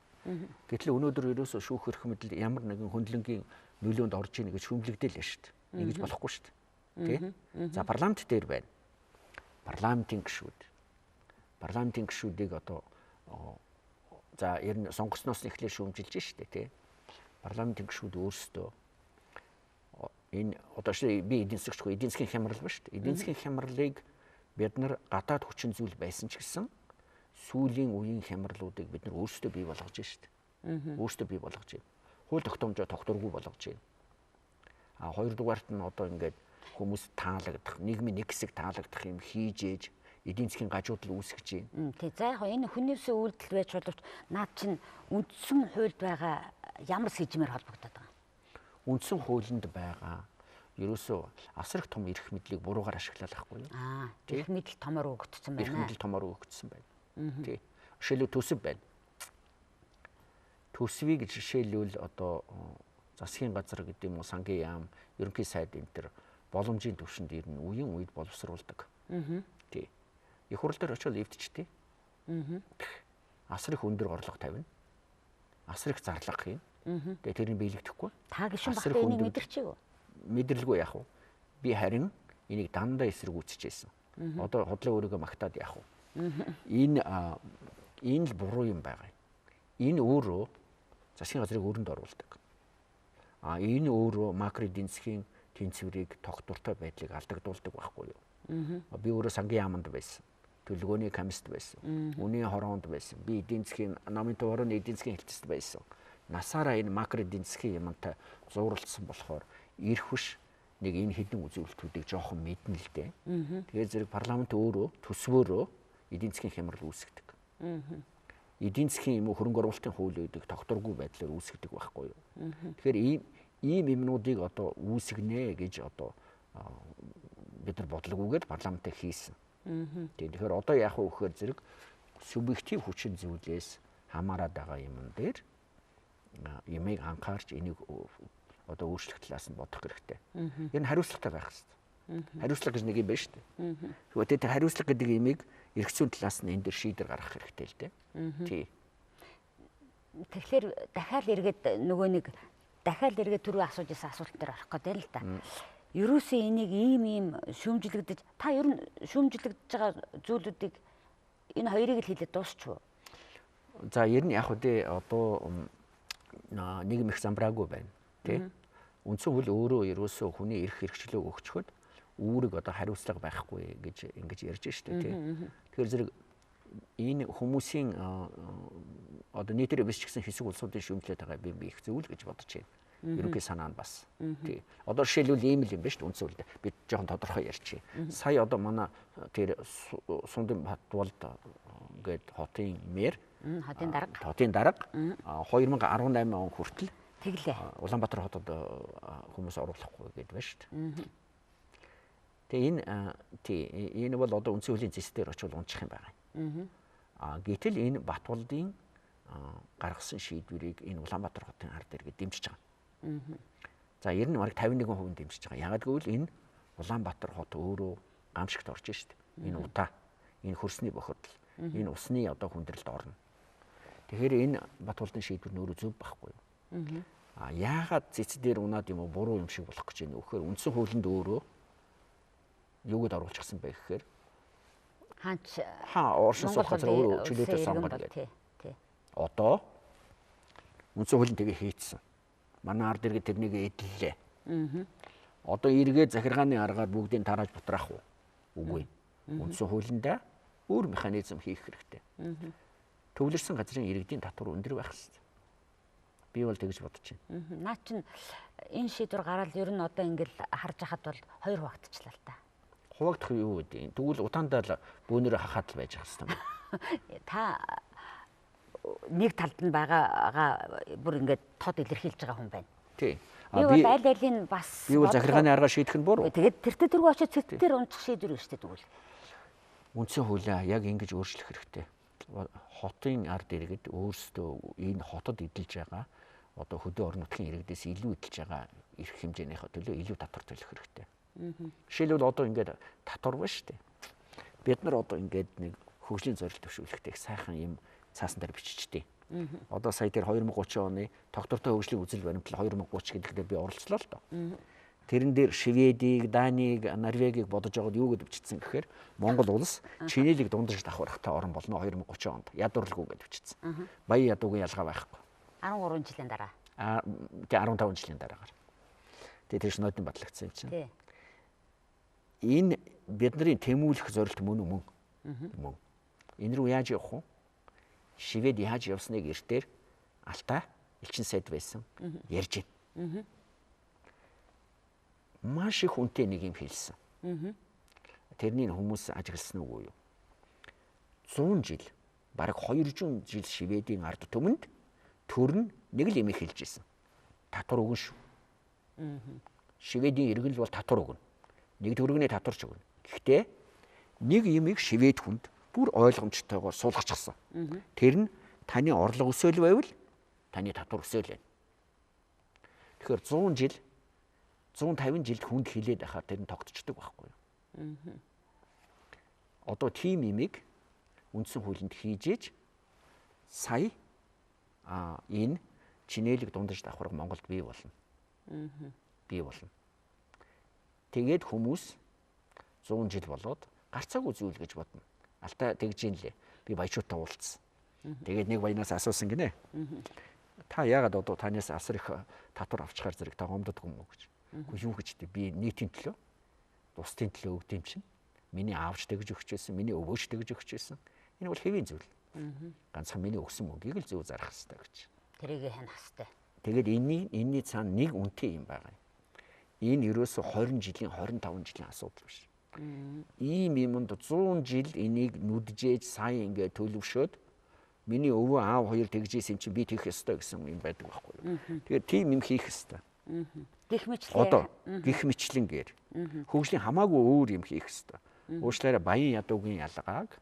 Гэтэл өнөөдөр ерөөсөө шүүх эрх мэдэл ямар нэгэн хөндлөнгийн нөлөөнд орж ийн гэж хүмлэгдээл л шүү дээ. Ингэж болохгүй шүү дээ. Тэ? За парламент дээр байна. Парламентын гишүүд. Парламентын гишүүдийг одоо за ер нь сонгогчноос эхлээд шүүмжилж штэ тий. Парламентын гишүүд өөрсдөө энэ одоо би эдийн засгчгүй эдийн засгийн хямрал ба штэ. Эдийн засгийн хямралыг бид нар гадаад хүчин зүйл байсан ч гэсэн сүүлийн үеийн хямралуудыг бид нар өөрсдөө бий болгож штэ. Өөрсдөө бий болгож байна. Хууль тогтоомжоо тогтворгүй болгож байна. Хоёрдугаарт нь одоо ингээд хүмүүс таалагдах, нийгмийн нэг хэсэг таалагдах юм хийж ээж эдийн засгийн гажуудал үүсгэж байна. Тий. За яг энэ хүнээс үйлдэл байж боловч наад чинь үндсэн хуульд байгаа ямар сэжмээр холбогдоод байгаа. Үндсэн хуулинд байгаа ерөөсөө асар их том эрх мэдлийг буруугаар ашиглаад байхгүй юу? Эрх мэдэл томоор өгөгдсөн байна. Эрх мэдэл томоор өгөгдсөн байна. Тий. Жишээлбэл төсөв байна. Төсвийг жишээлбэл одоо засгийн газар гэдэг юм уу сангийн яам, ерөнхий сайд энэ төр боломжийн түвшинд ер нь үеийн үед боловсруулдаг. Тий. Их хурл дээр очиод эвдчихдээ. Асар их өндөр орлого тавина. Асар их зарлага хийн. Тэгээ тэрийг биелэгдэхгүй. Та гишүүн багтаа энийг мэдэрчээгүй. Мэдэрлгүй яах вэ? Би харин энийг дандаа эсэргүүцчихсэн. Одоо худлаа өөрийгөө магтаад яах вэ? Энэ л буруу юм байгаа. Энэ өөрөө засгийн газрыг өрөнд оруулдаг. Энэ өөрөө макро эдийн засгийн тэнцвэрийг тогтвортой байдлыг алдагдуулдаг байхгүй юу? Би өөрөө сангийн яаманд байсан. Төлөвлөгөөний комиссд байсан. Үнийн хороонд байсан. Би эдийн засгийн намын төвөрөний эдийн засгийн хэлтсэд байсан. Насаараа энэ макро эдийн засгийн юмтай зууралдсан болохоор ирэх биш нэг энэ хэдэн үзүүлэлтүүдийг жоохон мэднэ л дээ. Тэгэхээр зэрэг парламент өөрөө төсвөөрөө эдийн засгийн хямрал үүсгэдэг. Эдийн засгийн юм уу хөрөнгө оруулалтын хууль үүдэг тогтворгүй байдлаар үүсгэдэг байхгүй юу. Тэгэхээр ийм юмнуудыг одоо үүсгэнэ гэж одоо бид нар бодлогоогоор парламентыг хийсэн. Тэгэхээр одоо яах вэ гэхээр зэрэг субъектив хүчин зүйлээс хамаарат байгаа юм дээр ямыг анхаарч энийг одоо өөрчлөх талаас нь бодох хэрэгтэй. Энэ хариуцлагатай байх хэрэгтэй. Хариуцлага гэж нэг юм байна шүү дээ. Тэгвэл тэр хариуцлага гэдэг имийг эрх зүйн талаас нь энэ дээр шийдвэр гаргах хэрэгтэй л дээ. Тий. Тэгэхээр дахиад эргээд түрүү асууж ирсэн асуулт дээр орох гэдэг л да. Ерөөсөө энийг ийм шүүмжлэгдэж та ер нь шүүмжлэгдэж байгаа зүйлүүдийг энэ хоёрыг л хэлээд дуусчих уу? За ер нь яг үдээ одоо нийгэм их замбраагүй байна тий. Үндсэн хууль өөрөө ерөөсөө хүний эрх хэрэгчлөө өгчхөд үүрэг одоо хариуцлага байхгүй гэж ингэж ярьж штэ тий. Тэгэхээр зэрэг энэ хүмүүсийн одоо нийтээр биш ч гэсэн хэсэг улсуудын шүүмжлээд байгаа би их зөв л гэж бодож байна. Ерөнхий санаа нь бас. Тий. Одоо жишээлбэл ийм л юм байна шүү дээ үндсэн хууль. Би жоохон тодорхой ярьчих. Сая одоо манай тэр Сундын Батболд гээд хотын мэр хотын дарга 2018 он хүртэл тэглээ. Улаанбаатар хотод хүмүүс оруулахгүй гээд байна шүү дээ. Тэгээ энэ бол одоо үндсэн хуулийн зэс дээр очивол унчих юм байгаа. Гэтэл энэ Батболдын гаргасан шийдвэрийг энэ Улаанбаатар хотын ард иргэд дэмжиж байгаа. За ер нь бараг 51% дэмжиж байгаа. Ягаад гэвэл энэ Улаанбаатар хот өөрөө гамшигт орж штэ. Энэ удаа, энэ хөрсний бохирдол, энэ усны одоо хүндрэлд орно. Тэгэхээр энэ Батболдын шийдвэр нь өөрөө зөв байхгүй юу? Яагаад цэц дээр унаад юм уу буруу юм шиг болох гэж байна вэ гэхээр үндсэн хуулинд өөрөө юуг оруулчихсан бэ гэхээр Оршин суух газар өөрөө чөлөөтэй сонгоно гэдэг. Одоо үндсэн хуулийн тэгээ хийцсэн. Манай ард иргэд тэрнийг эдлэлээ. Одоо эргээ захиргааны аргаар бүгдийг тарааж бутраах уу? Үгүй. Үндсэн хуулиндаа өөр механизм хийх хэрэгтэй. Төвлөрсөн газрын иргэдийн татвар өндөр байх хэрэгтэй. Би бол тэгж бодож байна. Наа чин энэ шийдвэр гараад ер нь одоо ингээл харж хахад бол хоёр хуваагдчихлаа л та. Хуваагдах юу гэдэг. Тэгвэл утаандаа л бөөнөрөө хахаад л байж байгаа юм. Та нэг талд нь байгаагаа бүр ингээд тод илэрхийлж байгаа хүн байна. Тий. Би бол аль алийг бас би бол захиргааны аргаар шийдэх нь буруу. Тэгээд тэртээ тэргүй очиж цэцтэр унцах шийдвэр шүү дээ тэгвэл. Үндсэн хуулиа яг ингэж өөрчлөх хэрэгтэй. Хотын ард иргэд өөрсдөө энэ хотод эдэлж байгаа одоо хөдөө орон нутгийн иргэдээс илүү эдэлж байгаа эрх хэмжээнийхээ төлөө илүү татвар төлөх хэрэгтэй. Жишээлбэл одоо ингээд татвар ба шүү дээ. Бид нар одоо ингээд нэг хөгжлийн зорилт төвшүүлэхдээ сайхан юм цаасан дээр биччихтэй. Одоо сая дээр 2030 оны тогтвортой хөгжлийн үзэл баримтлал 2030 гэдэгтээ би оролцлоо л доо. Тэрэн дээр Шведийг, Данийг, Норвегийг бодож байгаад юу гэж бичсэн гэхээр Монгол улс чинээлийг дундаж давхарахтай орн болно 2030 онд. Ядуурлгүй гэж бичсэн. Баян ядуугийн ялгаа байхгүй. 13 жилийн дараа. Тэгээ 15 жилийн дараагаар. Тэгээ тэр шинодын батлагдсан юм чинь. Энэ бидний тэмүүлэх зорилт мөн үү? Мөн. Энэ рүү яаж явах вэ? Швед яаж явсныг эртээр Алтай элчин сайд байсан ярьж байна. Маш их хүнтэй нэг юм хэлсэн. Тэрнийг хүмүүс ажигласан уу юу? 100 жил, бараг 200 жил Шведийн ард түмэнд төрн нэг л юм хэлж ирсэн. Татвар өгнө шүү. Шведийн иргэн л бол татвар өгнө. Нэг төгрөгний татварч өгнө. Гэхдээ нэг юмыг Швед хүнд бүр ойлгомжтойгоор суулгачихсан. Тэр нь таны орлого өсөөл байвал таны татвар өсөөл байна. Тэгэхээр 100 жил 150 жилд хүнд хилээд байхаар тэр нь тогтцдог байхгүй юу? Одоо тийм имийг үндсэн хуулинд хийж сая энэ чинээлэг дундаж давхарга Монголд бий болно. Бий болно. Тэгээд хүмүүс 100 жил болоод гарцаагүй зүйл гэж бодно. Алтай тэгж юм лээ. Би баячуудтай уулзсан. Тэгээд нэг баянаас асуусан гинэ. Та яагаад одоо танаас асар их татвар авчихаар зэрэг та гомддог юм уу гэж. Үгүй юу гэж би нийтийн төлөө, бусдын төлөө өгд юм чинь. Миний аавч тэгж өгч байсан, миний өвөөч тэгж өгч байсан. Энэ бол хэвийн зүйл. Ганцхан миний өгсөн мөнгийг л зөв зарах хэрэгтэй гэж. Тэрийг хянах хэрэгтэй. Тэгээд энэний цаана нэг үнэтэй юм байгаа. Энэ ерөөсө 20 жилийн 25 жилийн асуудал биш. Ийм юмд 100 жил энийг нүджээж сайн ингээд төлөвшөөд миний өвөө аав хоёр тэгжсэн чинь би тэгэх ёстой гэсэн юм байдаг байхгүй юу. Тэгэхээр тийм юм хийх ёстой. Гэх мэтлээ. Одоо гих мэтлэнгээр хөгжлийн хамаагүй өөр юм хийх ёстой. Уучлаарай, баян ядуугийн ялгааг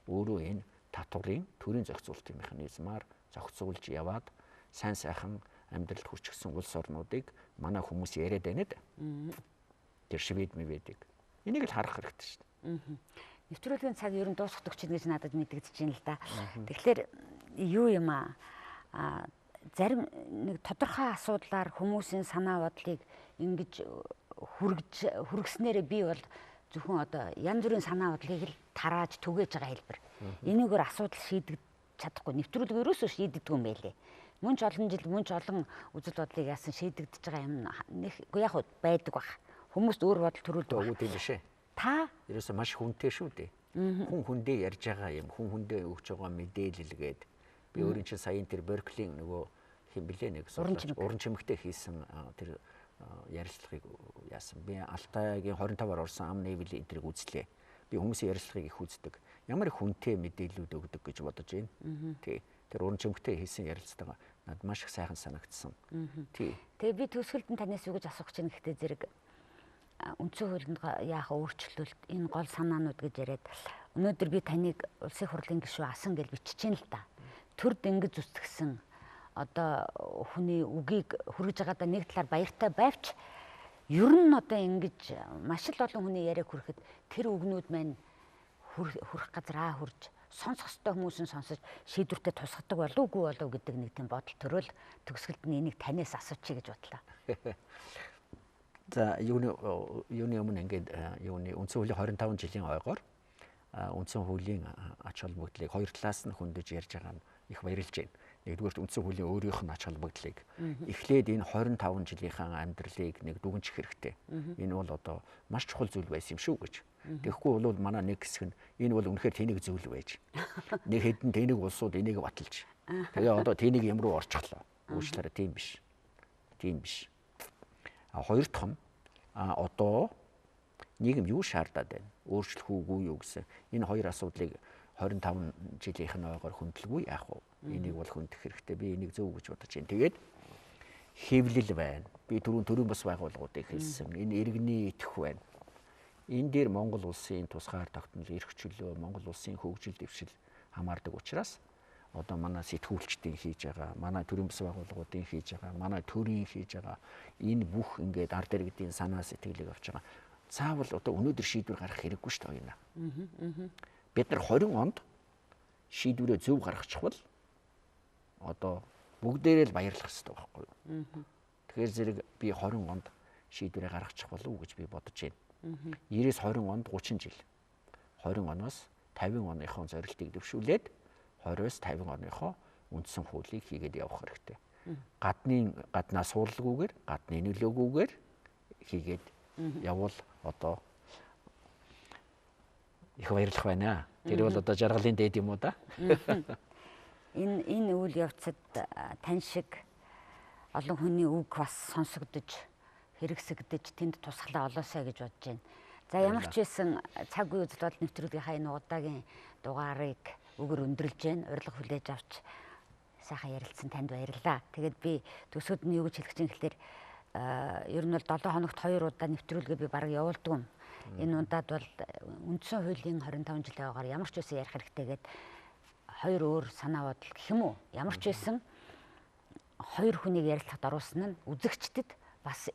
өөрөө энэ татварын төрийн зохицуулалтын механизмаар зохицуулж яваад сайн сайхан амьдралд хүрчихсэн улс орнуудыг манай хүмүүс яриад байна да. Тэр Швед мэвэдэг. Энийг л харах хэрэгтэй шүү дээ. Нэвтрүүлгийн цаг ер нь дуусах гэж надад мэдэгдэж байна л да. Тэгэхээр юу юм зарим нэг тодорхой асуудлаар хүмүүсийн санаа бодлыг ингэж хүргэснээрээ би бол зөвхөн одоо янз бүрийн санаа бодлыг л тарааж түгээж байгаа хэлбэр. Энийгээр асуудал шийдэгдэж чадахгүй. Нэвтрүүлэг ерөөсөө шийдэгдгүй юм байлээ. Мөн ч олон жил мөн ч олон үзэл бодлыг яасан шийдэгдэж байгаа юм нэг яг байдаг баг. Хүмүүст өөр бодол төрүүлдэг. Үгүй тийм биш ээ. Та ерөөсөө маш хүнтэй шүү дээ. Хүн хүндээ ярьж байгаа юм, хүн хүндээ өгч байгаа мэдээлэлгээд би өөрийн чинь саяын тэр Берклийн нөгөө хэм блэ нэг уран чимэгтэй хийсэн тэр ярилцлагыг яасан. Би Алтайгийн 25-аар орсон ам нэвлийн энтрийг үзлээ. Би хүмүүсийн ярилцлагыг их үздэг. Ямар их хүнтэй мэдээлэлүүд өгдөг гэж бодож байна. Тий. Тэр уран чимэгтэй хийсэн ярилцлага надад маш их сайхан санагдсан. Тий. Тэгээ би төгсгөлд нь танаас юу гэж асуух гэж байна гэхдээ зэрэг үндсэн хуулинд яах өөрчлөлт энэ гол санаанууд гэж яриад өнөөдөр би таныг улсын хурлын гишүүн асан гэж биччихээн л та. Төрд ингэж үсгсэн одоо хүний үгийг хүргэж байгаадаа нэг талаар баяртай байвч ер нь одоо ингэж маш л олон хүний яриаг хүрэхэд тэр үгнүүд маань хүрэх газар хүрж сонсох ёстой хүмүүс нь сонсож шийдвэртээ тусгадаг болов уу гэдэг нэг тийм бодол төрөл төгсгөлд нь энийг танаас асуучих гэж бодлоо. За юуны өмнө ингээд юуны үндсэн хуулийн 25 жилийн ойгоор үндсэн хуулийн ач холбогдлыг хоёр талаас нь хөндөж ярьж байгаа нь их баярлж байна. Нэгдүгээр үндсэн хуулийн өөрийнх нь ач холбогдлыг эхлээд энэ 25 жилийнхаа амьдралыг нэг дүгнжих хэрэгтэй. Энэ бол одоо маш чухал зүйл байсан юм шүү гэж. Тэгэхгүй бол манай нэг хэсэг нь энэ бол үнэхээр тэнэг зүйл байж. Нэг хэдэн тэнэг улсууд энийг баталж. Тэгээ одоо тэнэг юм руу орчихлоо. Уучлаарай, тийм биш. Тийм биш. Хоёр дахь нь одоо нийгэм юу шаардаад байна? Өөрчлөх үгүй юу гэсэн. Энэ хоёр асуудлыг 25 жилийнх нь ойгоор хөндлөгүй яах вэ? Энийг бол хөндөх хэрэгтэй. Би энийг зөв гэж бодож байна. Тэгээд хэвлэл байна. Би төрийн бас байгууллагуудыг хэлсэн. Энэ иргэний итгэх байна. Энэ дээр Монгол улсын тусгаар тогтнол эрх чөлөө, Монгол улсын хөгжил дэвшил хамаардаг учраас одоо манай сэтгүүлчдийн хийж байгаа, манай төрийн бас байгууллагуудын хийж байгаа, манай төрийн хийж байгаа энэ бүх ингээд ард иргэдийн санаа сэтгэлийг авч байгаа. Заавал одоо өнөөдөр шийдвэр гаргах хэрэггүй шүү дээ. Бид нар 20 онд шийдвэрээ зөв гаргачихвал одоо бүгдээрээ л баярлах хэрэгтэй байхгүй юу? Тэгэхээр зэрэг би 20 онд шийдвэрээ гаргачих болов уу гэж би бодож байна. 90-с 20 онд 30 жил. 20 оноос 50 оныхон зорилтыг дэвшүүлээд 20-с 50 оныхоо үндсэн хуулийг хийгээд явах хэрэгтэй. Гаднаа суулгагүйгээр, гадны нөлөөгүйгээр хийгээд явбал одоо их баярлах байна. Тэр бол одоо жаргалын дээд юм уу да? Энэ үйл явцад тань шиг олон хүний үг бас сонсогдож хэрэгсэгдэж тэнд тусглаа олоосаа гэж бодож байна. За ямар ч байсан цаг үе үзэл бодол нэвтрүүлгийнхаа энэ удаагийн дугаарыг өгөр өндөрлж байна. Урилга хүлээж авч сайхан ярилцсан танд баярлалаа. Тэгээд би төсөөд нь юу гэж хэлэх чинь гэхээр ер нь бол 7 хоногт 2 удаа нэвтрүүлгээ би бараг явуулдаг юм. Энэ удаад бол үндсэн хуулийн 25 жилийн ойгоор ямар ч байсан ярих хэрэгтэйгээд хоёр өөр санаа бодол гэх юм уу? Ямар ч байсан хоёр хүнийг ярилцахад оруулсан нь үзэгчдэд бас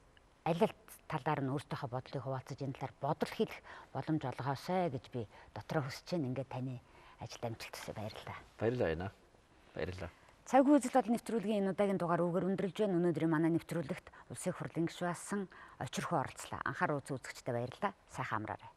аль аль талаар нь өөртөөхөө бодлыг хуваалцаж энэ талаар бодол хэлэх боломж олгоосай гэж би дотроо хүсэж байна. Ингээд таны ажилд амжилт хүсье. Баярлалаа. Баярлалаа. Баярлалаа. Цаг үе үзэл бодол нэвтрүүлгийн энэ удаагийн дугаар өгөр өндөрлж байна. Өнөөдрийн манай нэвтрүүлэгт улсын хурлын гишүүн асан очирхоо оролцлоо. Анхаарал үзэгчдэд баярлалаа. Сайхан амраарай.